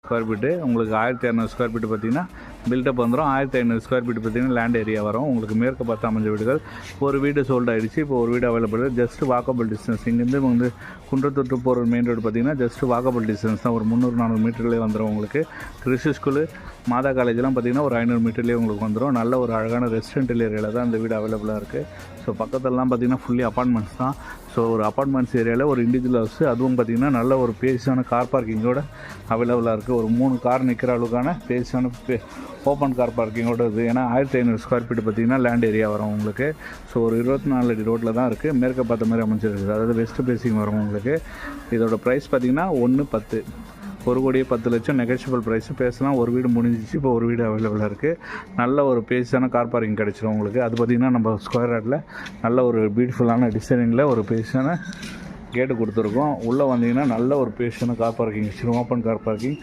Square feet உங்களுக்கு 1200 square feet பார்த்தீங்கன்னா build up வந்துடும். 1500 ஸ்கொயர் ஃபீட் பார்த்தீங்கன்னா லேண்ட் ஏரியா வரும். உங்களுக்கு மேற்கு பார்த்து அமைஞ்ச வீடுகள் ஒரு வீடு சோல்ட் ஆகிடுச்சு. இப்போ ஒரு வீடு அவைலபிள். Just walkable distance. இங்கேருந்து வந்து குன்றத்தூர் போகிற மெயின் ரோடு பார்த்தீங்கன்னா ஜஸ்ட் வாக்கபிள் டிஸ்டன்ஸ் தான். ஒரு 300-400 மீட்டர்லேயே வந்துடும் உங்களுக்கு. கிறிஸ்டி ஸ்கூலு மாதா காலேஜ்லாம் பார்த்தீங்கன்னா ஒரு 500 மீட்டர்லேயே உங்களுக்கு வந்துடும். நல்ல ஒரு அழகான ரெசிடென்டல் ஏரியாவில் தான் இந்த வீடு அவைலபிளாக இருக்குது. ஸோ பக்கத்துலலாம் பார்த்தீங்கன்னா ஃபுல்லி அப்பார்ட்மெண்ட்ஸ் தான். ஸோ ஒரு அப்பார்ட்மெண்ட்ஸ் ஏரியாவில் ஒரு இண்டிவிஜுவல் ஹவுஸ், அதுவும் பார்த்திங்கன்னா நல்ல ஒரு பேஸான கார் பார்க்கிங்கோட அவைலபிளாக இருக்குது. ஒரு 3 கார் நிற்கிற அளவுக்கான பேஸான ஓப்பன் கார் பார்க்கிங்கோட இது. ஏன்னா 1500 ஸ்கொயர் ஃபீட் பார்த்திங்கன்னா லேண்ட் ஏரியா வரும் உங்களுக்கு. ஸோ ஒரு 24 அடி ரோட்டில் தான் இருக்குது. மேற்க பார்த்த மாதிரி அமைச்சிருக்குது. அதாவது வெஸ்ட் பேசிங் வரும் உங்களுக்கு. இதோட ப்ரைஸ் பார்த்திங்கன்னா 1.10, 1,10,00,000 நெகோஷியபிள் ப்ரைஸு பேசலாம். ஒரு வீடு முடிஞ்சிச்சு. இப்போ ஒரு வீடு அவைலபிளாக இருக்குது. நல்ல ஒரு பேஸான கார் பார்க்கிங் கிடச்சிரும் உங்களுக்கு. அது பார்த்திங்கன்னா நம்ம ஸ்கொயர் யார்டில் நல்ல ஒரு பியூட்டிஃபுல்லான டிசைனிங்கில் ஒரு பேஸான கேட்டு கொடுத்துருக்கோம். உள்ளே வந்தீங்கன்னா நல்ல ஒரு பேஸான car parking, open car parking.